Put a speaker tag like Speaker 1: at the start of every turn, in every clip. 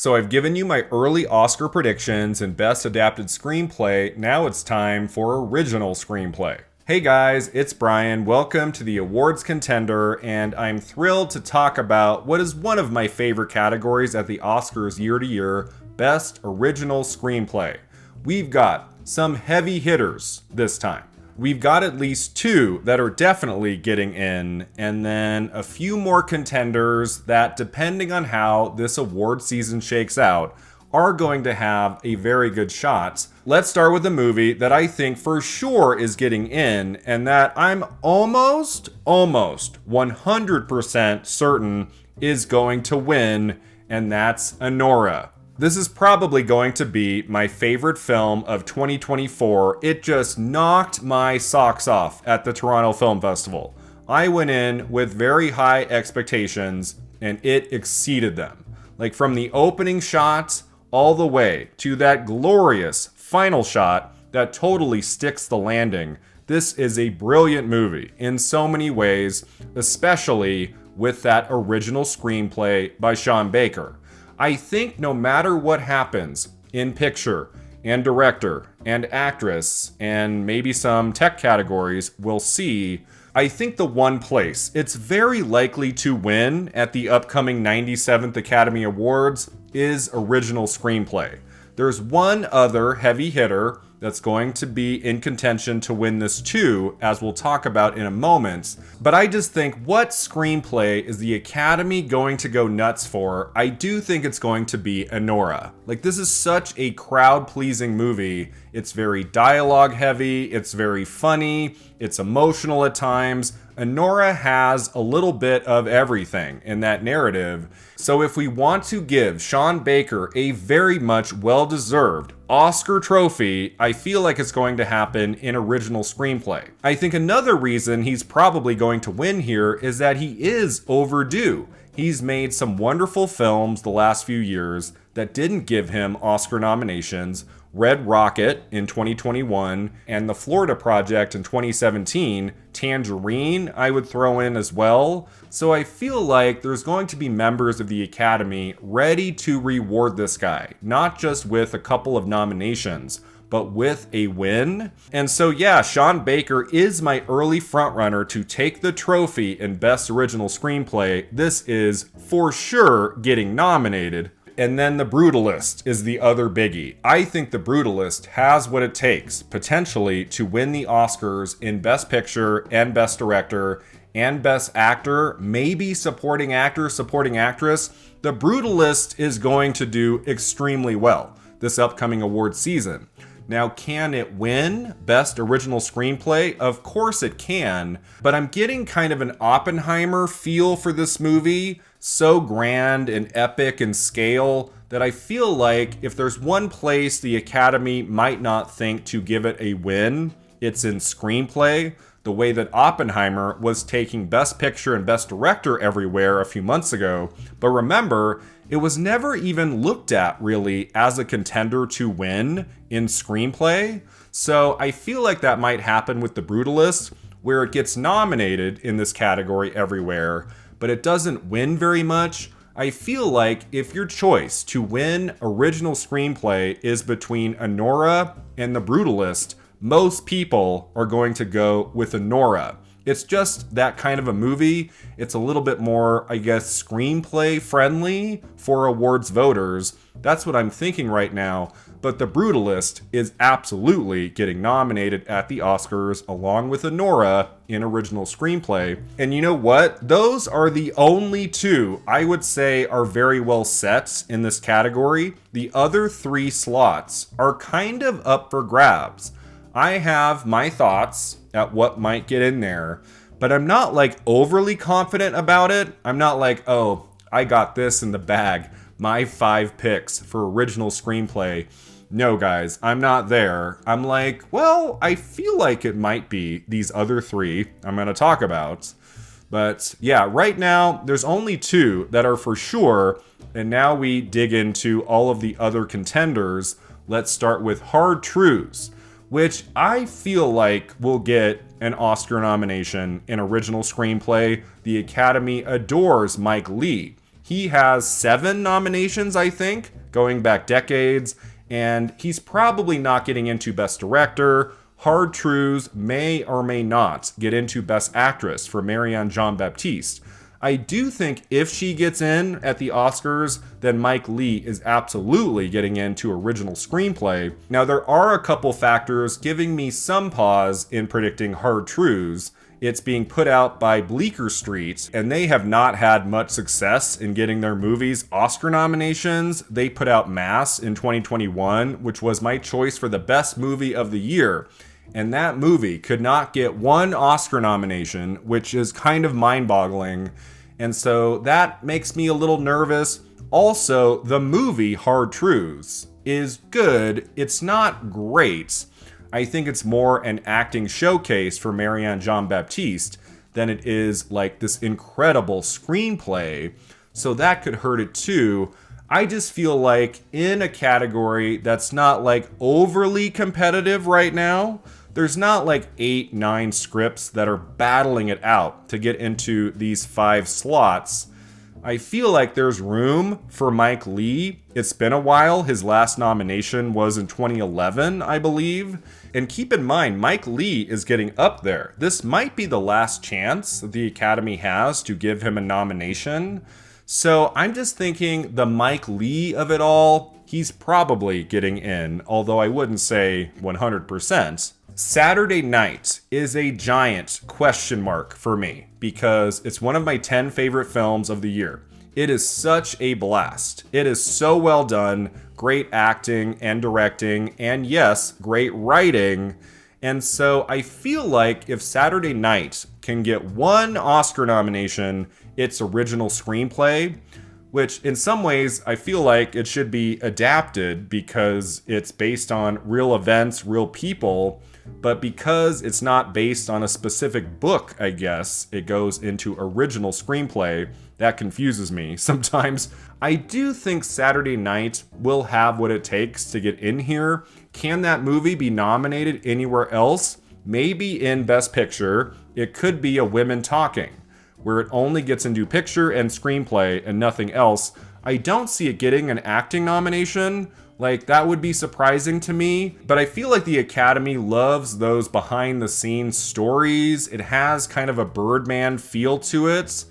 Speaker 1: So I've given you my early Oscar predictions and best adapted screenplay. Now it's time for original screenplay. Hey guys, it's Brian. Welcome to the Awards Contender, and I'm thrilled to talk about what is one of my favorite categories at the Oscars year to year, Best Original Screenplay. We've got some heavy hitters this time. We've got at least two that are definitely getting in, and then a few more contenders that, depending on how this award season shakes out, are going to have a very good shot. Let's start with a movie that I think for sure is getting in, and that I'm almost 100% certain is going to win, and that's Anora. This is probably going to be my favorite film of 2024. It just knocked my socks off at the Toronto Film Festival. I went in with very high expectations, and it exceeded them. Like, from the opening shot all the way to that glorious final shot that totally sticks the landing. This is a brilliant movie in so many ways, especially with that original screenplay by Sean Baker. I think no matter what happens in picture and director and actress and maybe some tech categories, we'll see. I think the one place it's very likely to win at the upcoming 97th Academy Awards is original screenplay. There's one other heavy hitter that's going to be in contention to win this too, as we'll talk about in a moment. But I just think, what screenplay is the Academy going to go nuts for? I do think it's going to be Anora. Like, this is such a crowd-pleasing movie. It's very dialogue heavy, it's very funny, it's emotional at times. Anora has a little bit of everything in that narrative. So if we want to give Sean Baker a very much well-deserved Oscar trophy, I feel like it's going to happen in original screenplay. I think another reason he's probably going to win here is that he is overdue. He's made some wonderful films the last few years that didn't give him Oscar nominations. Red Rocket in 2021 and The Florida Project in 2017. Tangerine I would throw in as well. So I feel like there's going to be members of the Academy ready to reward this guy, not just with a couple of nominations, but with a win. And so yeah, Sean Baker is my early frontrunner to take the trophy in Best Original Screenplay. This is for sure getting nominated. And then The Brutalist is the other biggie. I think The Brutalist has what it takes, potentially, to win the Oscars in Best Picture and Best Director and Best Actor, maybe Supporting Actor, Supporting Actress. The Brutalist is going to do extremely well this upcoming award season. Now, can it win Best Original Screenplay? Of course it can, but I'm getting kind of an Oppenheimer feel for this movie. So grand and epic in scale that I feel like if there's one place the Academy might not think to give it a win, it's in screenplay. The way that Oppenheimer was taking Best Picture and Best Director everywhere a few months ago. But remember, it was never even looked at really as a contender to win in screenplay. So I feel like that might happen with The Brutalist, where it gets nominated in this category everywhere, but it doesn't win very much. I feel like if your choice to win original screenplay is between Anora and The Brutalist, most people are going to go with Anora. It's just that kind of a movie. It's a little bit more, I guess, screenplay friendly for awards voters. That's what I'm thinking right now. But The Brutalist is absolutely getting nominated at the Oscars along with Anora in original screenplay. And you know what? Those are the only two I would say are very well set in this category. The other three slots are kind of up for grabs. I have my thoughts at what might get in there, but I'm not like overly confident about it. I'm not like, oh, I got this in the bag. My 5 picks for original screenplay. No, guys, I'm not there. I'm like, well, I feel like it might be these other 3 I'm going to talk about. But yeah, right now, there's only 2 that are for sure. And now we dig into all of the other contenders. Let's start with Hard Truths, which I feel like will get an Oscar nomination in original screenplay. The Academy adores Mike Leigh. He has 7 nominations, I think, going back decades, and he's probably not getting into Best Director. Hard Truths may or may not get into Best Actress for Marianne Jean-Baptiste. I do think if she gets in at the Oscars, then Mike Leigh is absolutely getting into original screenplay. Now, there are a couple factors giving me some pause in predicting Hard Truths. It's being put out by Bleecker Street, and they have not had much success in getting their movies Oscar nominations. They put out Mass in 2021, which was my choice for the best movie of the year. And that movie could not get one Oscar nomination, which is kind of mind-boggling. And so that makes me a little nervous. Also, the movie Hard Truths is good. It's not great. I think it's more an acting showcase for Marianne Jean-Baptiste than it is like this incredible screenplay. So that could hurt it too. I just feel like in a category that's not like overly competitive right now, there's not like 8, 9 scripts that are battling it out to get into these 5 slots. I feel like there's room for Mike Leigh. It's been a while. His last nomination was in 2011, I believe. And keep in mind, Mike Leigh is getting up there. This might be the last chance the Academy has to give him a nomination. So I'm just thinking the Mike Leigh of it all, he's probably getting in, although I wouldn't say 100%. Saturday Night is a giant question mark for me because it's one of my 10 favorite films of the year. It is such a blast. It is so well done, great acting and directing, and yes, great writing. And so I feel like if Saturday Night can get one Oscar nomination, it's original screenplay, which in some ways I feel like it should be adapted because it's based on real events, real people. But because it's not based on a specific book, I guess, it goes into original screenplay. That confuses me sometimes. I do think Saturday Night will have what it takes to get in here. Can that movie be nominated anywhere else? Maybe in Best Picture. It could be a Women Talking, where it only gets into picture and screenplay and nothing else. I don't see it getting an acting nomination. Like, that would be surprising to me, but I feel like the Academy loves those behind-the-scenes stories. It has kind of a Birdman feel to it,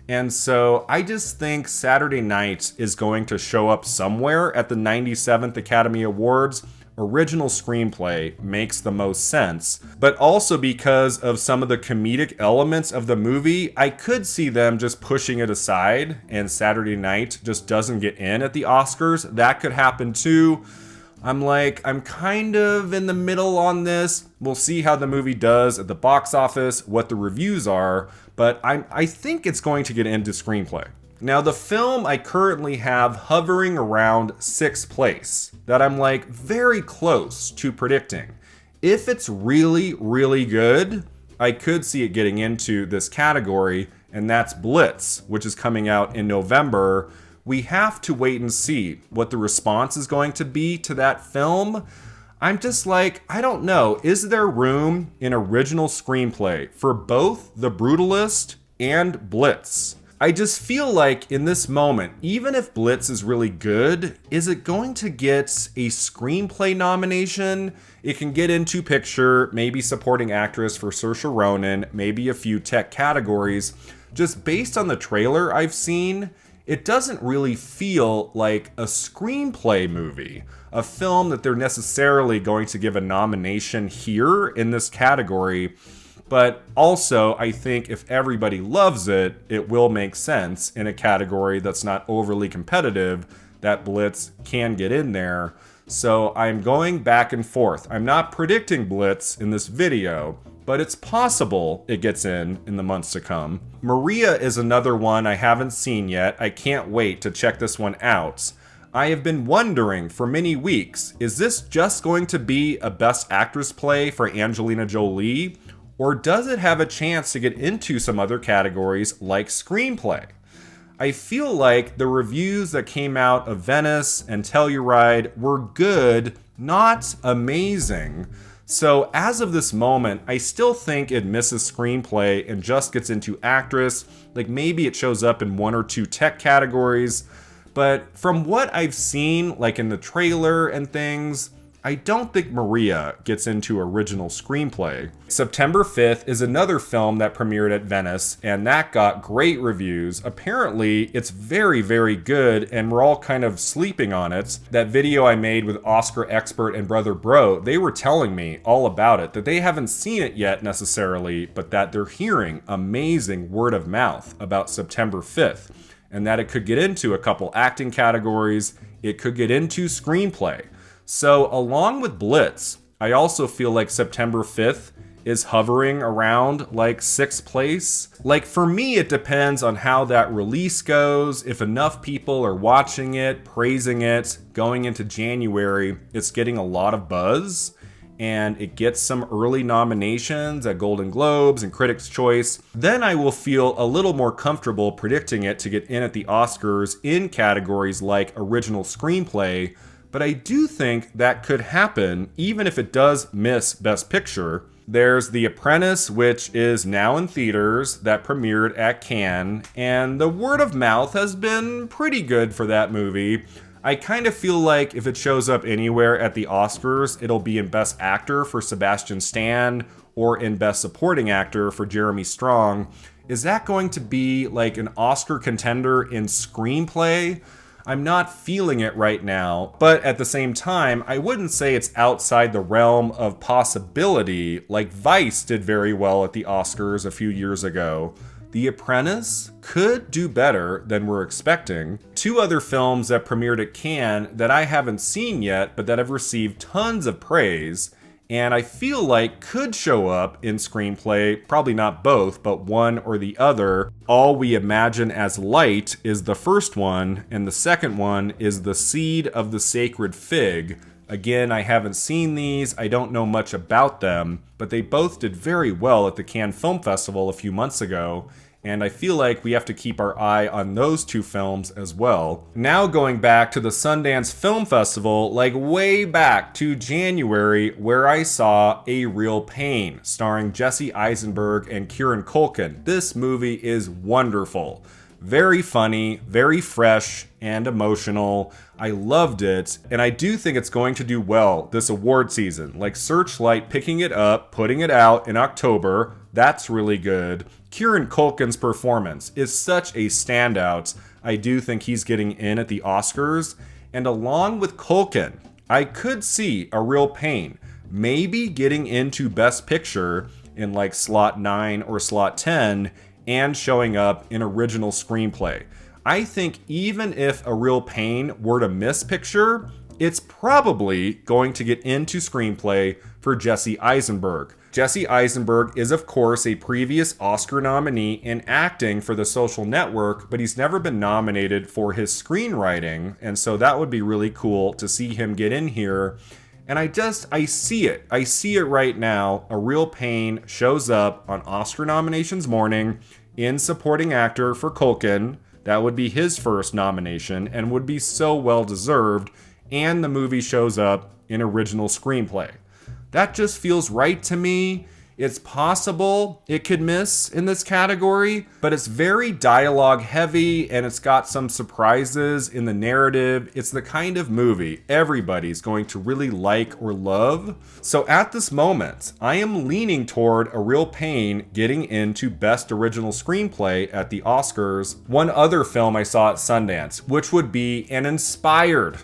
Speaker 1: and so I just think Saturday Night is going to show up somewhere at the 97th Academy Awards. Original screenplay makes the most sense, but also because of some of the comedic elements of the movie, I could see them just pushing it aside and Saturday Night just doesn't get in at the Oscars. That could happen too. I'm kind of in the middle on this. We'll see how the movie does at the box office, what the reviews are, but I think it's going to get into screenplay. Now, the film I currently have hovering around 6th place that I'm like very close to predicting. If it's really, really good, I could see it getting into this category, and that's Blitz, which is coming out in November. We have to wait and see what the response is going to be to that film. I'm just like, I don't know. Is there room in original screenplay for both The Brutalist and Blitz? I just feel like in this moment, even if Blitz is really good, is it going to get a screenplay nomination? It can get into picture, maybe supporting actress for Saoirse Ronan, maybe a few tech categories. Just based on the trailer I've seen, it doesn't really feel like a screenplay movie, a film that they're necessarily going to give a nomination here in this category. But also, I think if everybody loves it, it will make sense in a category that's not overly competitive, that Blitz can get in there. So I'm going back and forth. I'm not predicting Blitz in this video, but it's possible it gets in the months to come. Maria is another one I haven't seen yet. I can't wait to check this one out. I have been wondering for many weeks, is this just going to be a Best Actress play for Angelina Jolie? Or does it have a chance to get into some other categories like screenplay? I feel like the reviews that came out of Venice and Telluride were good, not amazing. So as of this moment, I still think it misses screenplay and just gets into actress. Like maybe it shows up in 1 or 2 tech categories. But from what I've seen, like in the trailer and things, I don't think Maria gets into original screenplay. September 5th is another film that premiered at Venice, and that got great reviews. Apparently, it's very, very good, and we're all kind of sleeping on it. That video I made with Oscar Expert and Brother Bro, they were telling me all about it, that they haven't seen it yet necessarily, but that they're hearing amazing word of mouth about September 5th, and that it could get into a couple acting categories, it could get into screenplay. So along with Blitz, I also feel like September 5th is hovering around like 6th place. Like for me, it depends on how that release goes. If enough people are watching it, praising it, going into January, it's getting a lot of buzz and it gets some early nominations at Golden Globes and Critics' Choice, then I will feel a little more comfortable predicting it to get in at the Oscars in categories like Original Screenplay. But I do think that could happen even if it does miss Best Picture. There's The Apprentice, which is now in theaters, that premiered at Cannes, and the word of mouth has been pretty good for that movie. I kind of feel like if it shows up anywhere at the Oscars, it'll be in Best Actor for Sebastian Stan or in Best Supporting Actor for Jeremy Strong. Is that going to be like an Oscar contender in screenplay? I'm not feeling it right now, but at the same time, I wouldn't say it's outside the realm of possibility, like Vice did very well at the Oscars a few years ago. The Apprentice could do better than we're expecting. 2 other films that premiered at Cannes that I haven't seen yet, but that have received tons of praise, and I feel like could show up in screenplay, probably not both, but one or the other. All We Imagine as Light is the first one, and the second one is The Seed of the Sacred Fig. Again, I haven't seen these, I don't know much about them, but they both did very well at the Cannes Film Festival a few months ago, and I feel like we have to keep our eye on those 2 films as well. Now going back to the Sundance Film Festival, like way back to January, where I saw A Real Pain, starring Jesse Eisenberg and Kieran Culkin. This movie is wonderful. Very funny, very fresh, and emotional. I loved it, and I do think it's going to do well this award season. Like Searchlight picking it up, putting it out in October, that's really good. Kieran Culkin's performance is such a standout. I do think he's getting in at the Oscars, and along with Culkin, I could see A Real Pain maybe getting into Best Picture in like slot 9 or slot 10, and showing up in Original Screenplay. I think even if A Real Pain were to miss picture, it's probably going to get into screenplay for Jesse Eisenberg. Jesse Eisenberg is of course a previous Oscar nominee in acting for The Social Network, but he's never been nominated for his screenwriting, and so that would be really cool to see him get in here. And I see it. I see it right now. A Real Pain shows up on Oscar nominations morning in supporting actor for Culkin. That would be his first nomination and would be so well deserved. And the movie shows up in original screenplay. That just feels right to me. It's possible it could miss in this category, but it's very dialogue heavy and it's got some surprises in the narrative. It's the kind of movie everybody's going to really like or love. So at this moment, I am leaning toward A Real Pain getting into Best Original Screenplay at the Oscars. One other film I saw at Sundance, which would be an inspired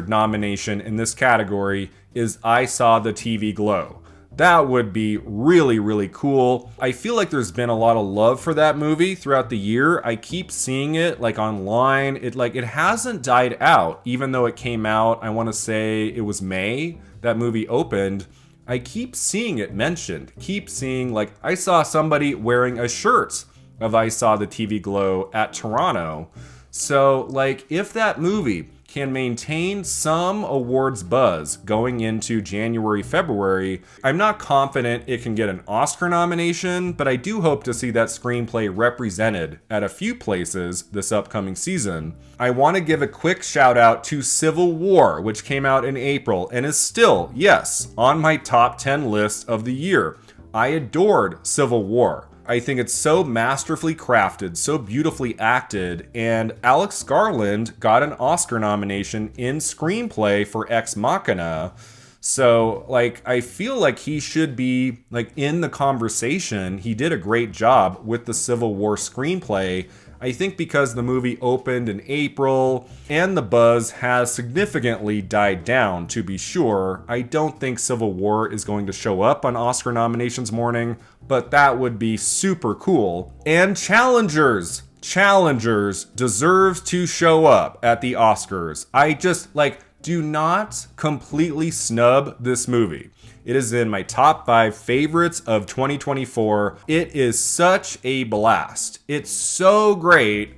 Speaker 1: nomination in this category, is I Saw the TV Glow. That would be really, really cool. I feel like there's been a lot of love for that movie throughout the year. I keep seeing it like online. It hasn't died out, even though it came out, I want to say it was May that movie opened. I keep seeing it mentioned. Keep seeing, like, I saw somebody wearing a shirt of I Saw the TV Glow at Toronto. So, like, if that movie can maintain some awards buzz going into January, February, I'm not confident it can get an Oscar nomination, but I do hope to see that screenplay represented at a few places this upcoming season. I want to give a quick shout out to Civil War, which came out in April and is still, yes, on my top 10 list of the year. I adored Civil War. I think it's so masterfully crafted, so beautifully acted, and Alex Garland got an Oscar nomination in screenplay for Ex Machina. So, I feel like he should be, in the conversation. He did a great job with the Civil War screenplay. I think because the movie opened in April and the buzz has significantly died down, to be sure, I don't think Civil War is going to show up on Oscar nominations morning, but that would be super cool. And Challengers deserves to show up at the Oscars. I just, do not completely snub this movie. It is in my top 5 favorites of 2024. It is such a blast. It's so great.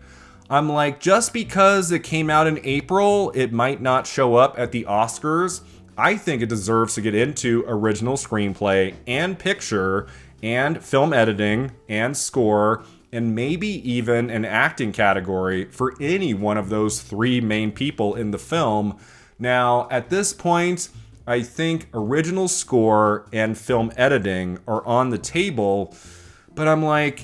Speaker 1: I'm just because it came out in April, it might not show up at the Oscars. I think it deserves to get into original screenplay and picture and film editing and score and maybe even an acting category for any one of those 3 main people in the film. Now, at this point, I think original score and film editing are on the table, but I'm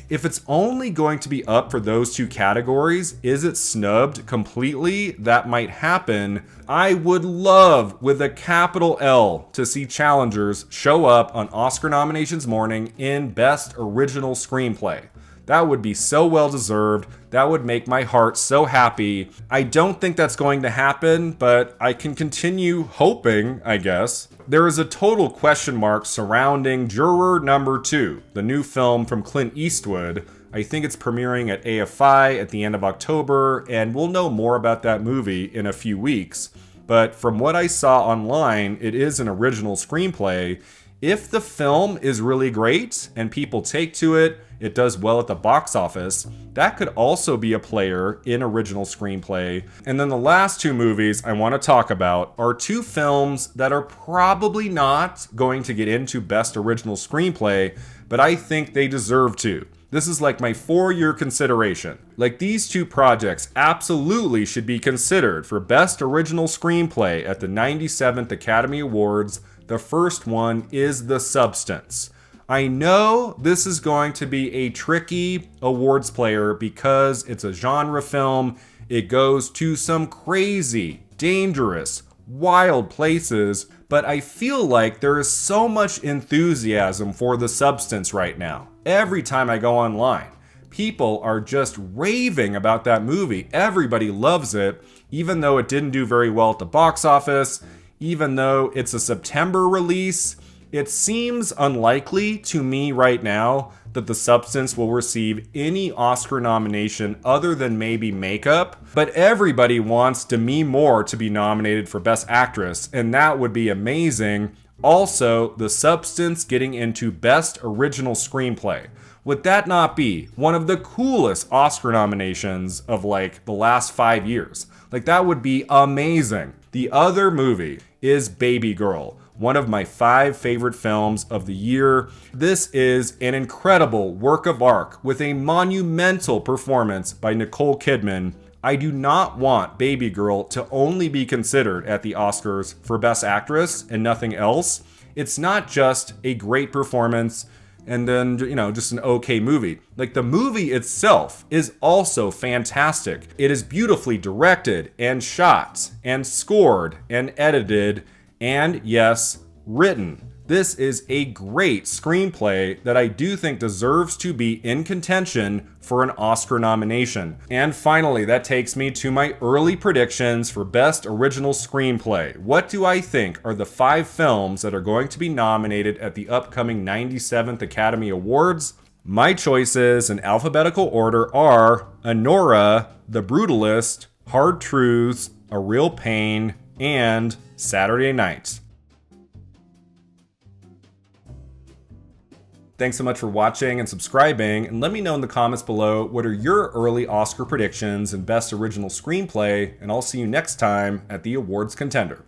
Speaker 1: if it's only going to be up for those 2 categories, is it snubbed completely? That might happen. I would love, with a capital L, to see Challengers show up on Oscar nominations morning in Best Original Screenplay. That would be so well deserved. That would make my heart so happy. I don't think that's going to happen, but I can continue hoping, I guess. There is a total question mark surrounding Juror Number 2, the new film from Clint Eastwood. I think it's premiering at AFI at the end of October, and we'll know more about that movie in a few weeks. But from what I saw online, it is an original screenplay. If the film is really great and people take to it, it does well at the box office, that could also be a player in original screenplay. And then the last 2 movies I want to talk about are 2 films that are probably not going to get into Best Original Screenplay, but I think they deserve to. This is my 4-year consideration. These 2 projects absolutely should be considered for Best Original Screenplay at the 97th Academy Awards. The first one is The Substance. I know this is going to be a tricky awards player because it's a genre film. It goes to some crazy, dangerous, wild places, but I feel like there is so much enthusiasm for The Substance right now. Every time I go online, people are just raving about that movie. Everybody loves it, even though it didn't do very well at the box office, even though it's a September release. It seems unlikely to me right now that The Substance will receive any Oscar nomination other than maybe makeup, but everybody wants Demi Moore to be nominated for Best Actress, and that would be amazing. Also, The Substance getting into Best Original Screenplay. Would that not be one of the coolest Oscar nominations of the last 5 years? That would be amazing. The other movie is Baby Girl, one of my 5 favorite films of the year. This is an incredible work of art with a monumental performance by Nicole Kidman. I do not want Baby Girl to only be considered at the Oscars for Best Actress and nothing else. It's not just a great performance and then, just an okay movie. The movie itself is also fantastic. It is beautifully directed and shot and scored and edited and, yes, written. This is a great screenplay that I do think deserves to be in contention for an Oscar nomination. And finally, that takes me to my early predictions for Best Original Screenplay. What do I think are the 5 films that are going to be nominated at the upcoming 97th Academy Awards? My choices in alphabetical order are Anora, The Brutalist, Hard Truths, A Real Pain, and Saturday Night. Thanks so much for watching and subscribing, and let me know in the comments below what are your early Oscar predictions and best original screenplay, and I'll see you next time at the Awards Contender.